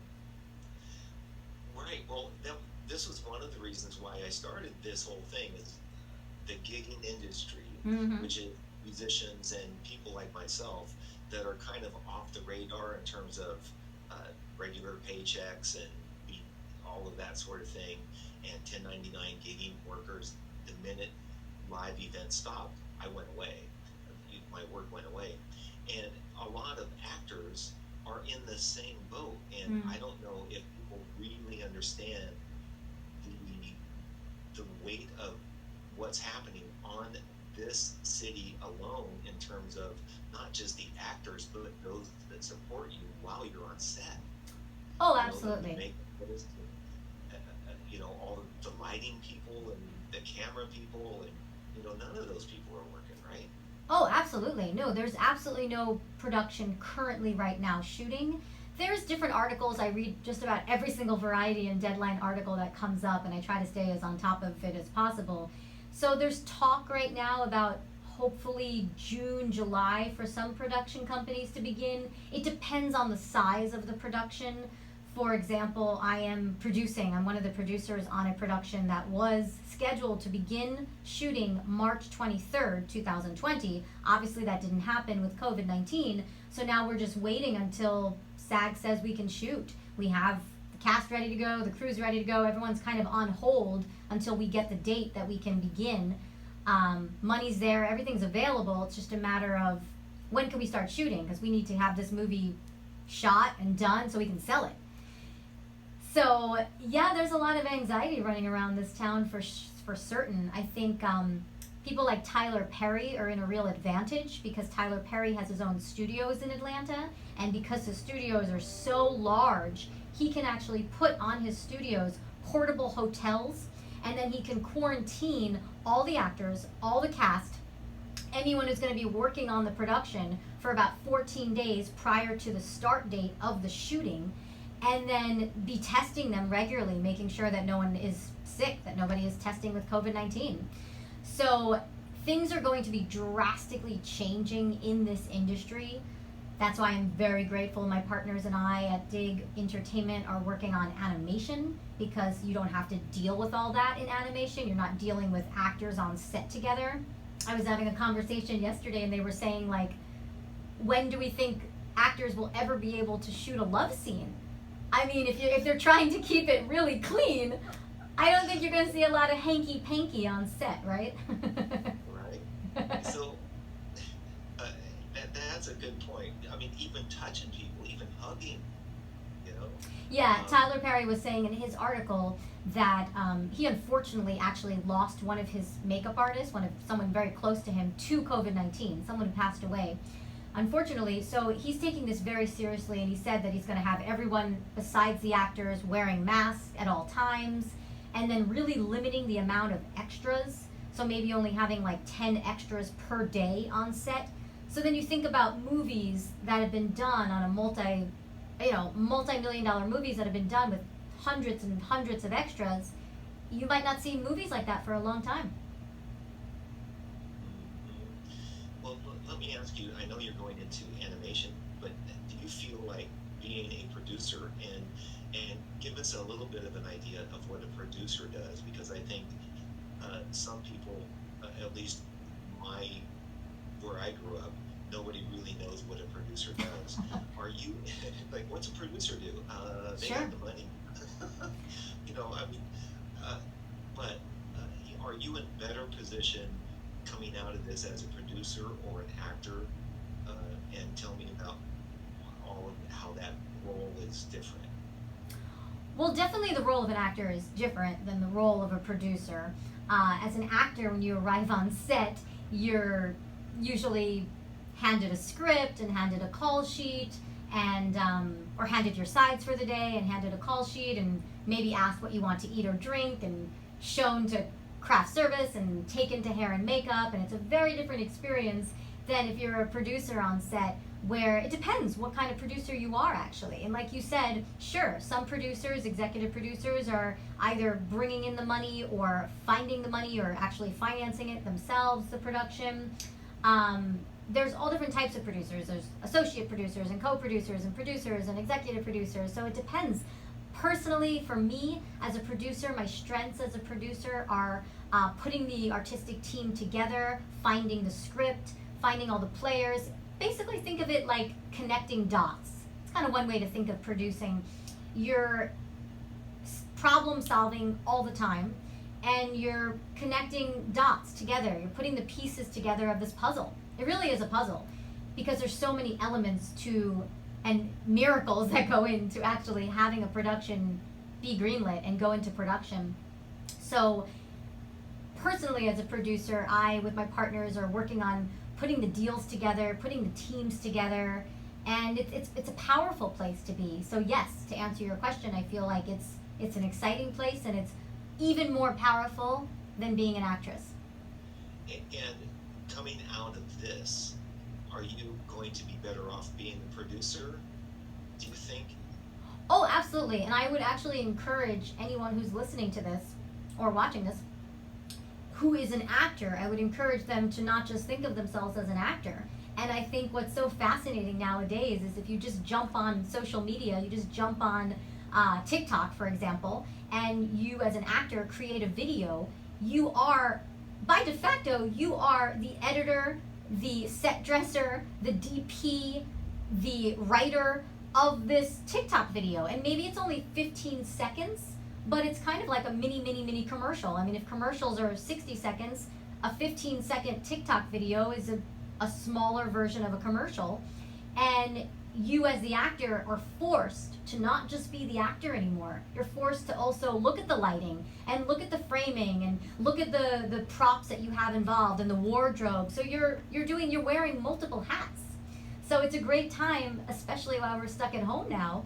Right. Well, this was one of the reasons why I started this whole thing, is the gigging industry, Mm-hmm. which is musicians and people like myself that are kind of off the radar in terms of regular paychecks and all of that sort of thing, and 1099 gigging workers. The minute live events stopped, I went away. My work went away. And a lot of actors are in the same boat, and I don't know if people really understand the weight of what's happening on this city alone in terms of not just the actors, but those that support you while you're on set. Oh, absolutely. All the lighting people and the camera people, and none of those people are working, right? Oh, absolutely. No, there's absolutely no production currently right now shooting. There's different articles. I read just about every single Variety and Deadline article that comes up, and I try to stay as on top of it as possible. So there's talk right now about hopefully June, July for some production companies to begin. It depends on the size of the production. For example, I'm one of the producers on a production that was scheduled to begin shooting March 23rd, 2020. Obviously that didn't happen with COVID-19, so now we're just waiting until SAG says we can shoot. We have the cast ready to go, the crew's ready to go, everyone's kind of on hold until we get the date that we can begin. Money's there, everything's available, it's just a matter of when can we start shooting, because we need to have this movie shot and done so we can sell it. So yeah, there's a lot of anxiety running around this town for certain. I think people like Tyler Perry are in a real advantage because Tyler Perry has his own studios in Atlanta, and because his studios are so large, he can actually put on his studios portable hotels, and then he can quarantine all the actors, all the cast anyone who's going to be working on the production for about 14 days prior to the start date of the shooting, and then be testing them regularly, making sure that no one is sick, that nobody is testing with COVID-19. So things are going to be drastically changing in this industry. That's why I'm very grateful my partners and I at Dig Entertainment are working on animation, because you don't have to deal with all that in animation. You're not dealing with actors on set together. I was having a conversation yesterday and they were saying, like, when do we think actors will ever be able to shoot a love scene? I mean, if they're trying to keep it really clean, I don't think you're going to see a lot of hanky-panky on set, right? Right. So that's a good point. I mean, even touching people, even hugging, you know? Yeah, Tyler Perry was saying in his article that he unfortunately actually lost one of his makeup artists, someone very close to him, to COVID-19, someone who passed away. Unfortunately, so he's taking this very seriously, and he said that he's going to have everyone besides the actors wearing masks at all times, and then really limiting the amount of extras. So maybe only having like 10 extras per day on set. So then you think about movies that have been done on a multi-million-dollar movies that have been done with hundreds and hundreds of extras. You might not see movies like that for a long time. Well, let me ask you, I know you're going into animation, but do you feel like being a producer, and give us a little bit of an idea of what a producer does? Because I think some people, at least where I grew up, nobody really knows what a producer does. Are you, like, what's a producer do? They Sure. have the money. You know, I mean, but are you in a better position coming out of this as a producer or an actor? And tell me about how that role is different. Well, definitely the role of an actor is different than the role of a producer. As an actor, when you arrive on set, you're usually handed a script and handed a call sheet, and or handed your sides for the day and handed a call sheet, and maybe asked what you want to eat or drink, and shown to craft service and taken to hair and makeup. And it's a very different experience than if you're a producer on set, where it depends what kind of producer you are, actually. And like you said, sure, some producers, executive producers, are either bringing in the money or finding the money or actually financing it themselves, the production. There's all different types of producers. There's associate producers and co-producers and executive producers. So it depends. Personally, for me as a producer, my strengths as a producer are putting the artistic team together, finding the script, finding all the players. Basically, think of it like connecting dots. It's kind of one way to think of producing. You're problem solving all the time, and you're connecting dots together. You're putting the pieces together of this puzzle. It really is a puzzle, because there's so many elements to and miracles that go into actually having a production be greenlit and go into production. So personally, as a producer, I, with my partners, are working on putting the deals together, putting the teams together, and it's a powerful place to be. So yes, to answer your question, I feel like it's an exciting place, and it's even more powerful than being an actress. And coming out of this, are you going to be better off being a producer, do you think? Oh, absolutely. And I would actually encourage anyone who's listening to this or watching this who is an actor, I would encourage them to not just think of themselves as an actor. And I think what's so fascinating nowadays is if you just jump on social media, you just jump on TikTok, for example, and you as an actor create a video, you are, by de facto, you are the editor, the set dresser, the DP, the writer of this TikTok video. And maybe it's only 15 seconds, but it's kind of like a mini commercial. I mean, if commercials are 60 seconds, a 15-second TikTok video is a smaller version of a commercial. And you as the actor are forced to not just be the actor anymore. You're forced to also look at the lighting and look at the framing and look at the props that you have involved and the wardrobe. So you're wearing multiple hats. So it's a great time, especially while we're stuck at home now,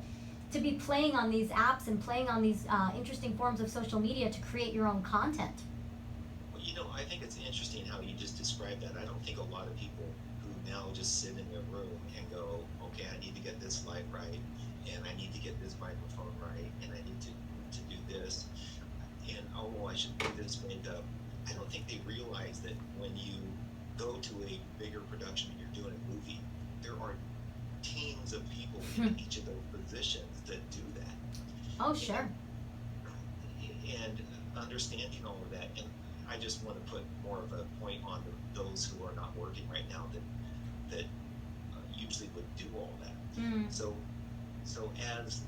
to be playing on these apps and playing on these interesting forms of social media to create your own content. Well, I think it's interesting how you just described that. I don't think a lot of people who now just sit in their room and go, okay, I need to get this light right, and I need to get this microphone right, and I need to do this, and oh, I should do this makeup. I don't think they realize that when you go to a bigger production and you're doing a movie, there are teams of people in each of those positions that do that. Oh, sure. And understanding all of that, and I just want to put more of a point on those who are not working right now that usually would do all that. So as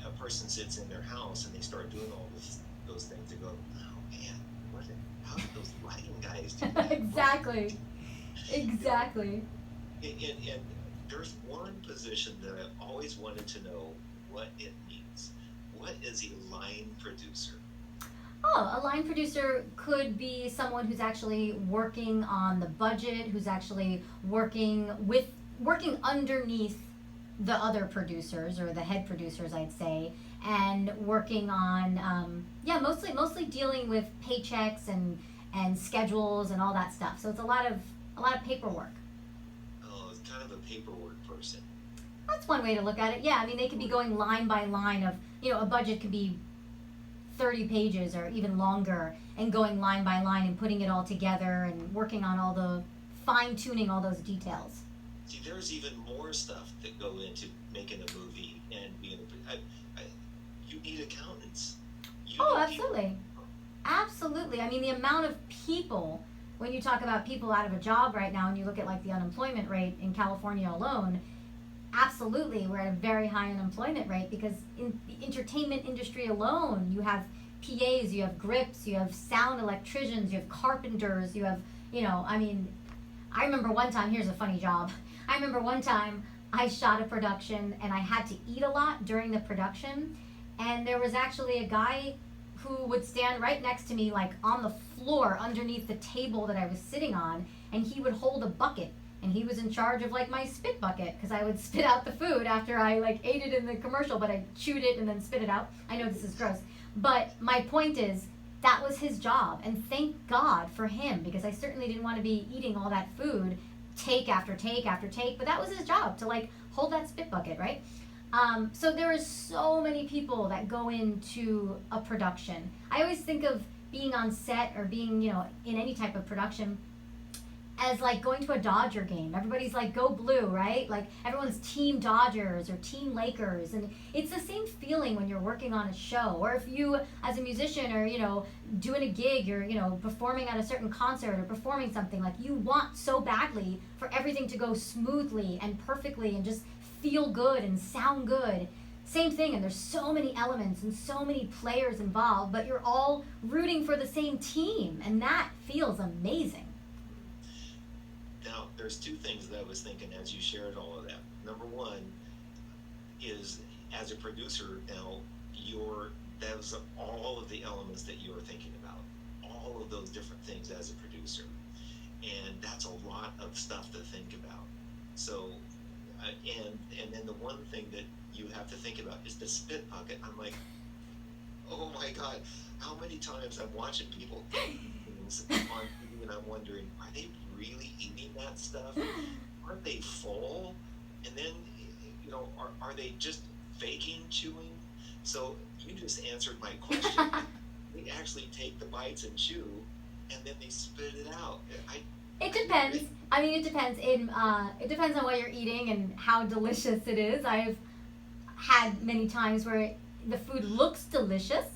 a person sits in their house and they start doing all those things, they go, oh man, how did those lighting guys do that? Exactly. And there's one position that I've always wanted to know what it means. What is a line producer? Oh, a line producer could be someone who's actually working on the budget, who's actually working underneath the other producers or the head producers, I'd say, and working on mostly dealing with paychecks and schedules and all that stuff. So it's a lot of paperwork. Oh, it's kind of a paperwork person. That's one way to look at it. Yeah, I mean, they could be going line by line of, a budget could be 30 pages or even longer, and going line by line and putting it all together and working on all the fine-tuning all those details. See, there's even more stuff that go into making a movie and being you need accountants. Absolutely. Absolutely. I mean, the amount of people, when you talk about people out of a job right now and you look at like the unemployment rate in California alone, absolutely, we're at a very high unemployment rate because in the entertainment industry alone, you have PAs, you have grips, you have sound electricians, you have carpenters, you have, I remember one time, here's a funny job. I remember one time I shot a production and I had to eat a lot during the production, and there was actually a guy who would stand right next to me, like on the floor underneath the table that I was sitting on, and he would hold a bucket. And he was in charge of like my spit bucket because I would spit out the food after I like ate it in the commercial, but I chewed it and then spit it out. I know this is gross, but my point is that was his job, and thank God for him, because I certainly didn't want to be eating all that food take after take after take, but that was his job, to like hold that spit bucket, right? So there is so many people that go into a production. I always think of being on set or being, in any type of production as like going to a Dodger game. Everybody's like, go blue, right? Like everyone's team Dodgers or team Lakers. And it's the same feeling when you're working on a show, or if you as a musician are, doing a gig, or, performing at a certain concert or performing something, like you want so badly for everything to go smoothly and perfectly and just feel good and sound good. Same thing, and there's so many elements and so many players involved, but you're all rooting for the same team, and that feels amazing. Now, there's two things that I was thinking as you shared all of that. Number one is, as a producer now, those are all of the elements that you're thinking about, all of those different things as a producer, and that's a lot of stuff to think about. So, and then the one thing that you have to think about is the spit bucket. I'm like, oh my God, how many times I'm watching people eat things on TV, and I'm wondering, are they really eating that stuff? Aren't they full? And then, are they just faking chewing? So you just answered my question. They actually take the bites and chew, and then they spit it out. It depends. I mean, it depends. It depends on what you're eating and how delicious it is. I've had many times where the food looks delicious,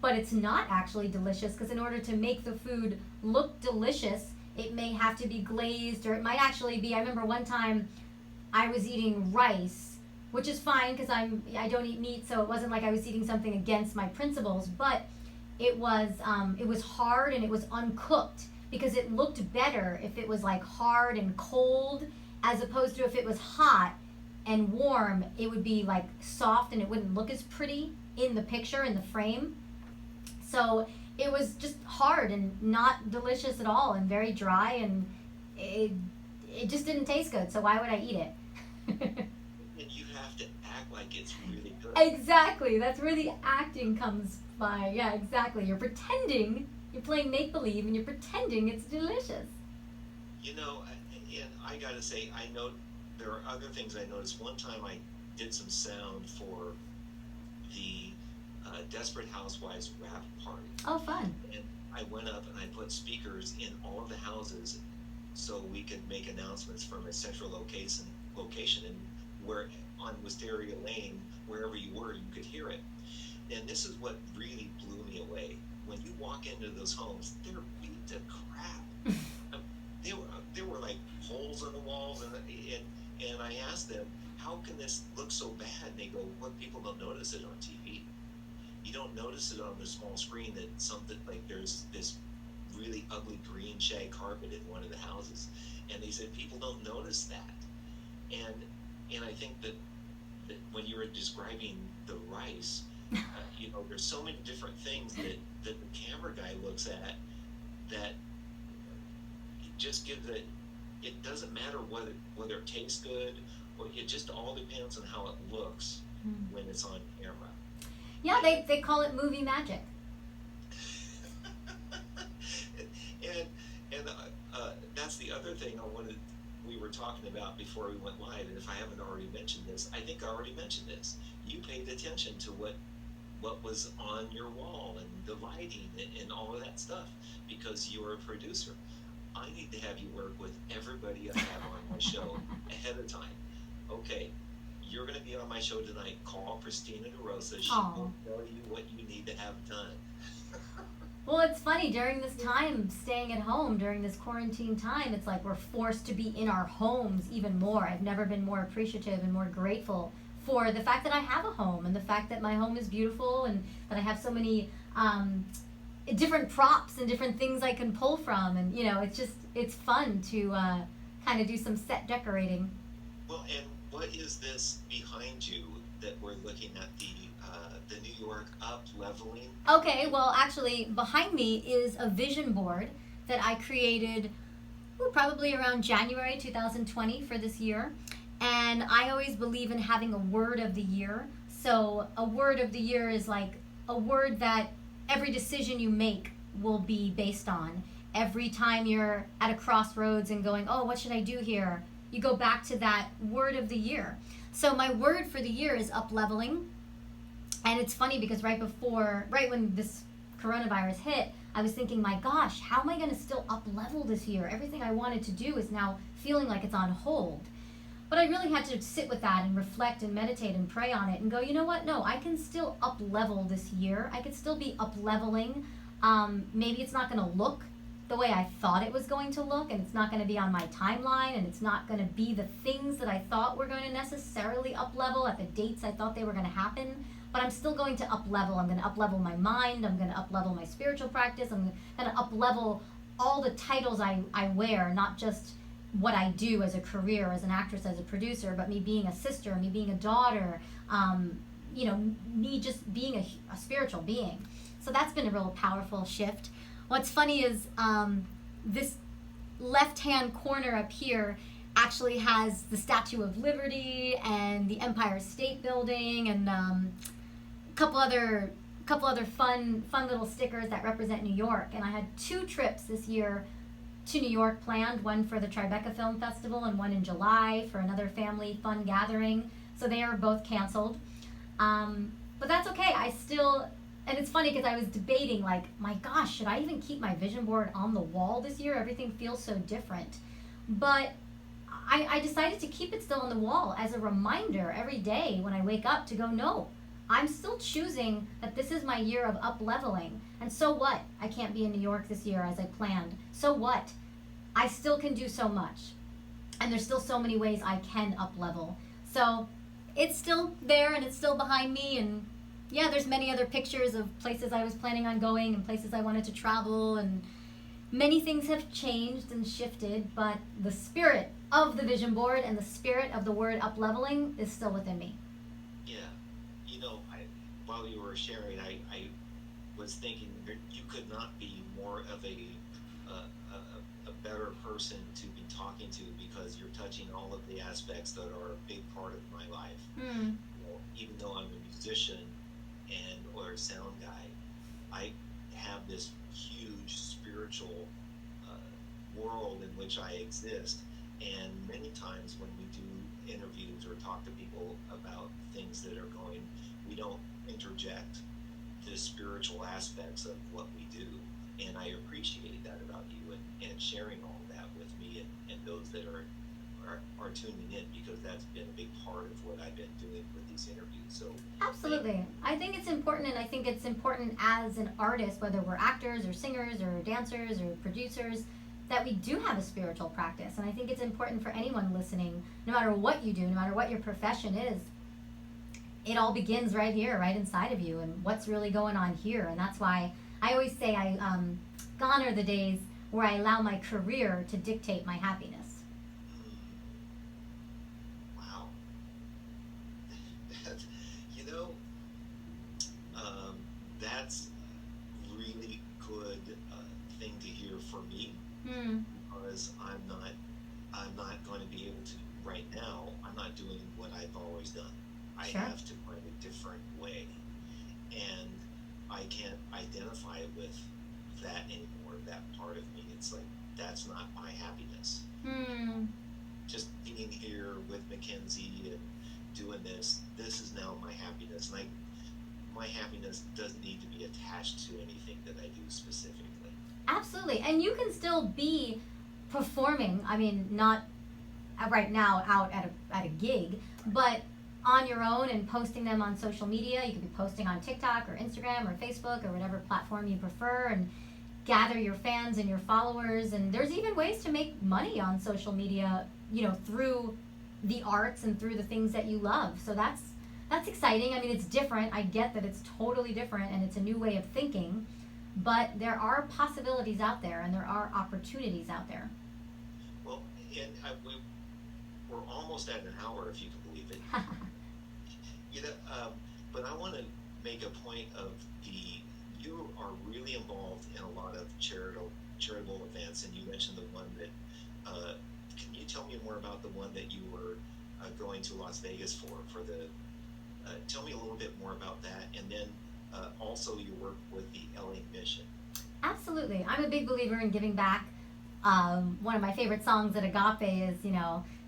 but it's not actually delicious, because in order to make the food look delicious, it may have to be glazed, or it might actually be. I remember one time I was eating rice, which is fine because I don't eat meat, so it wasn't like I was eating something against my principles, but it was hard and it was uncooked, because it looked better if it was like hard and cold, as opposed to if it was hot and warm, it would be like soft and it wouldn't look as pretty in the picture, in the frame. So it was just hard and not delicious at all, and very dry, and it just didn't taste good, so why would I eat it? And you have to act like it's really good. Exactly, that's where the acting comes by. Yeah, exactly. You're pretending You're playing make-believe and you're pretending it's delicious. You know, and I gotta say, I know there are other things I noticed. One time I did some sound for the Desperate Housewives wrap party. Oh, fun. And I went up and I put speakers in all of the houses so we could make announcements from a central location, and where on Wisteria Lane, wherever you were, you could hear it. And this is what really blew me away. When you walk into those homes, they're beat to crap. There were like holes in the walls, and I asked them, how can this look so bad? And they go, well, people don't notice it on TV. You don't notice it on the small screen that something like there's this really ugly green shag carpet in one of the houses. And they said people don't notice that. And I think that when you were describing the rice, you know, there's so many different things that the camera guy looks at that just gives it doesn't matter whether it tastes good, or it just all depends on how it looks when it's on camera. Yeah, they call it movie magic. and that's the other thing we were talking about before we went live, and if I haven't already mentioned this, I think I already mentioned this. You paid attention to what was on your wall and the lighting and all of that stuff because you're a producer. I need to have you work with everybody I have on my show ahead of time. Okay, you're going to be on my show tonight. Call Christina DeRosa. She will tell you what you need to have done. Well, it's funny, during this time, staying at home, during this quarantine time, it's like we're forced to be in our homes even more. I've never been more appreciative and more grateful for the fact that I have a home and the fact that my home is beautiful and that I have so many different props and different things I can pull from. And, you know, it's fun to kind of do some set decorating. Well, and what is this behind you that we're looking at, the New York up leveling? Okay, well, actually, behind me is a vision board that I created probably around January 2020 for this year. And I always believe in having a word of the year. So a word of the year is like a word that every decision you make will be based on. Every time you're at a crossroads and going, oh, what should I do here? You go back to that word of the year. So my word for the year is up leveling. And it's funny because right when this coronavirus hit, I was thinking, my gosh, how am I going to still up level this year? Everything I wanted to do is now feeling like it's on hold. But I really had to sit with that and reflect and meditate and pray on it and go, you know what? No, I can still up level this year. I could still be up leveling. Maybe it's not going to look the way I thought it was going to look, and it's not going to be on my timeline, and it's not going to be the things that I thought were going to necessarily up level at the dates I thought they were going to happen. But I'm still going to up level. I'm going to up level my mind. I'm going to up level my spiritual practice. I'm going to up level all the titles I wear, not just what I do as a career, as an actress, as a producer, but me being a sister, me being a daughter, me just being a spiritual being. So that's been a real powerful shift. What's funny is this left-hand corner up here actually has the Statue of Liberty and the Empire State Building and a couple other fun little stickers that represent New York. And I had 2 trips this year to New York planned, one for the Tribeca Film Festival and one in July for another family fun gathering. So they are both canceled. But that's okay. And it's funny because I was debating, like, my gosh, should I even keep my vision board on the wall this year? Everything feels so different. But I decided to keep it still on the wall as a reminder every day when I wake up to go, no, I'm still choosing that this is my year of up leveling. And so what? I can't be in New York this year as I planned. So what? I still can do so much. And there's still so many ways I can up level. So it's still there and it's still behind me. And yeah, there's many other pictures of places I was planning on going and places I wanted to travel. And many things have changed and shifted, but the spirit of the vision board and the spirit of the word up leveling is still within me. Yeah. You know, while you were sharing, I was thinking you could not be more of a better person to be talking to, because you're touching all of the aspects that are a big part of my life. You know, even though I'm a musician or a sound guy, I have this huge spiritual world in which I exist. And many times when we do interviews or talk to people about things that are going, we don't interject the spiritual aspects of what we do. And I appreciate that about you and sharing all that with me and those that are tuning in, because that's been a big part of what I've been doing with these interviews. So Absolutely. I think it's important, and I think it's important as an artist, whether we're actors or singers or dancers or producers, that we do have a spiritual practice. And I think it's important for anyone listening, no matter what you do, no matter what your profession is, it all begins right here, right inside of you, and what's really going on here. And that's why I always say gone are the days where I allow my career to dictate my happiness. wow, that, you know, that's really good thing to hear for me, because I'm not going to be able to right now. I'm not doing what I've always done. I Sure. have to find a different way, and I can't identify with that anymore. That part of me, it's like that's not my happiness. Just being here with Mackenzie and doing this is now my happiness, and my happiness doesn't need to be attached to anything that I do specifically. Absolutely. And you can still be performing, I mean, not right now out at a gig, but on your own and posting them on social media. You could be posting on TikTok or Instagram or Facebook or whatever platform you prefer, and gather your fans and your followers. And there's even ways to make money on social media, through the arts and through the things that you love. So that's exciting. I mean, it's different. I get that it's totally different and it's a new way of thinking, but there are possibilities out there and there are opportunities out there. Well, and we're almost at an hour, if you can believe it. But I want to make a point of you are really involved in a lot of charitable events, and you mentioned the one that. Can you tell me more about the one that you were going to Las Vegas for the? Tell me a little bit more about that, and then also your work with the LA Mission. Absolutely. I'm a big believer in giving back. One of my favorite songs at Agape is,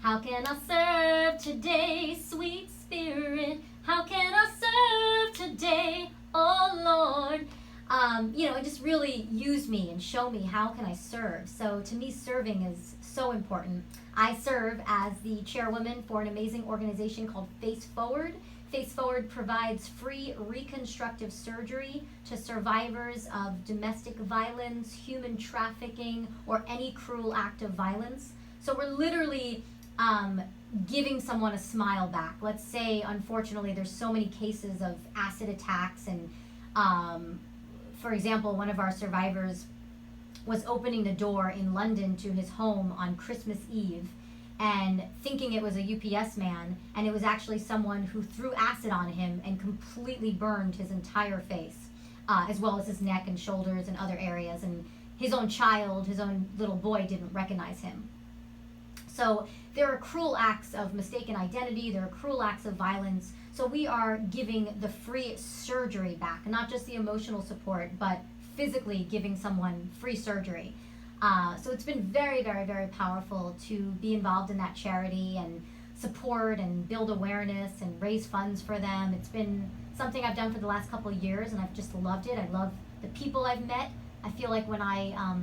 how can I serve today, sweet spirit? How can I serve today, oh Lord? And just really use me and show me how can I serve. So to me, serving is so important. I serve as the chairwoman for an amazing organization called Face Forward. Face Forward provides free reconstructive surgery to survivors of domestic violence, human trafficking, or any cruel act of violence. So we're literally giving someone a smile back. Let's say, unfortunately, there's so many cases of acid attacks, and for example, one of our survivors was opening the door in London to his home on Christmas Eve and thinking it was a UPS man, and it was actually someone who threw acid on him and completely burned his entire face, as well as his neck and shoulders and other areas. And his own child, his own little boy, didn't recognize him. So there are cruel acts of mistaken identity, there are cruel acts of violence. So we are giving the free surgery back, not just the emotional support, but physically giving someone free surgery. So it's been very, very, very powerful to be involved in that charity and support and build awareness and raise funds for them. It's been something I've done for the last couple of years, and I've just loved it. I love the people I've met. I feel like when I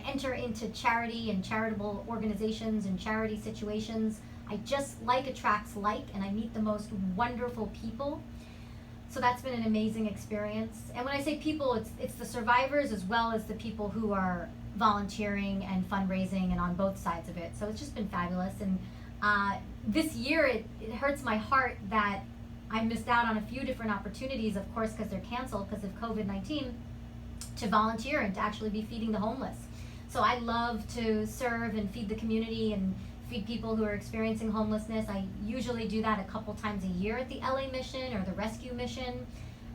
enter into charity and charitable organizations and charity situations, I just attracts like, and I meet the most wonderful people. So that's been an amazing experience. And when I say people, it's the survivors as well as the people who are volunteering and fundraising and on both sides of it. So it's just been fabulous. And this year, it hurts my heart that I missed out on a few different opportunities, of course, because they're canceled because of COVID-19, to volunteer and to actually be feeding the homeless. So I love to serve and feed the community and feed people who are experiencing homelessness. I usually do that a couple times a year at the LA Mission or the Rescue Mission.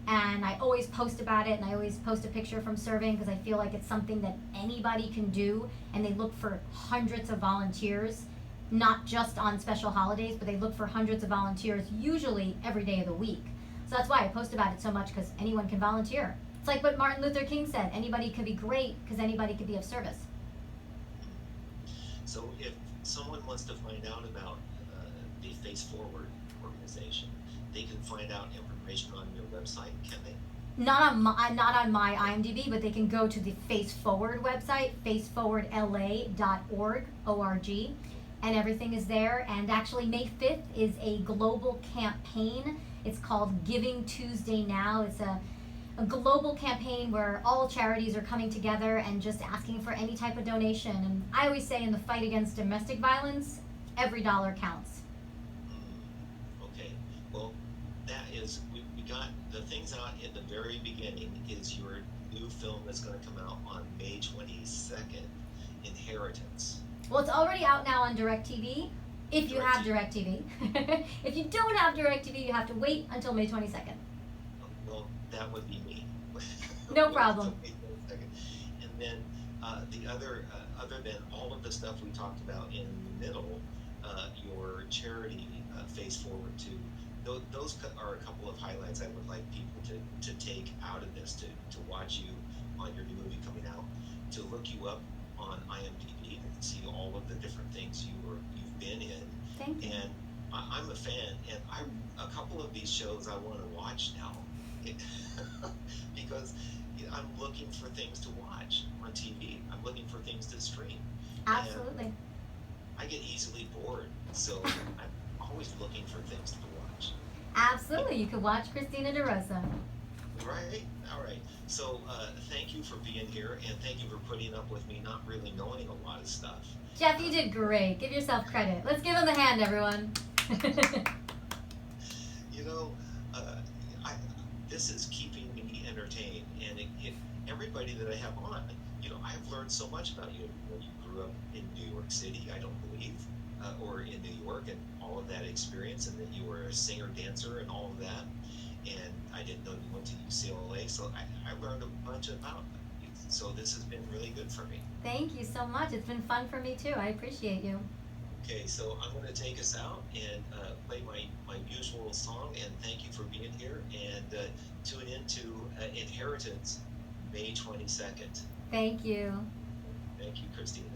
And I always post about it, and I always post a picture from serving because I feel like it's something that anybody can do. And they look for hundreds of volunteers, not just on special holidays, but they look for hundreds of volunteers usually every day of the week. So that's why I post about it so much, because anyone can volunteer. It's like what Martin Luther King said, anybody could be great because anybody could be of service. So if someone wants to find out about the Face Forward organization, they can find out information on your website, can they? Not on my IMDb, but they can go to the Face Forward website, faceforwardla.org, O-R-G, and everything is there. And actually, May 5th is a global campaign. It's called Giving Tuesday Now. It's a global campaign where all charities are coming together and just asking for any type of donation. And I always say in the fight against domestic violence, every dollar counts. Okay. Well, that is, we got the things out in the very beginning is your new film that's going to come out on May 22nd, Inheritance. Well, it's already out now on DirecTV, if you have DirecTV. If you don't have DirecTV, you have to wait until May 22nd. Well, that would be me. No problem. And then the other than all of the stuff we talked about in the middle, your charity Face Forward too. Those are a couple of highlights I would like people to take out of this, to watch you on your new movie coming out, to look you up on IMDb and see all of the different things you've been in. Thank you. And I'm a fan, and a couple of these shows I want to watch now. Because I'm looking for things to watch on TV. I'm looking for things to stream. Absolutely. And I get easily bored, so I'm always looking for things to watch. Absolutely. You could watch Christina DeRosa. Right? All right. So thank you for being here, and thank you for putting up with me not really knowing a lot of stuff. Jeff, you did great. Give yourself credit. Let's give him the hand, everyone. You know, this is keeping me entertained, and everybody that I have on, I've learned so much about you. You grew up in New York City, I don't believe, or in New York, and all of that experience, and that you were a singer, dancer, and all of that. And I didn't know you went to UCLA, so I learned a bunch about you. So this has been really good for me. Thank you so much. It's been fun for me too. I appreciate you. Okay, so I'm going to take us out and play my usual song, and thank you for being here, and tune into Inheritance, May 22nd. Thank you. Thank you, Christina.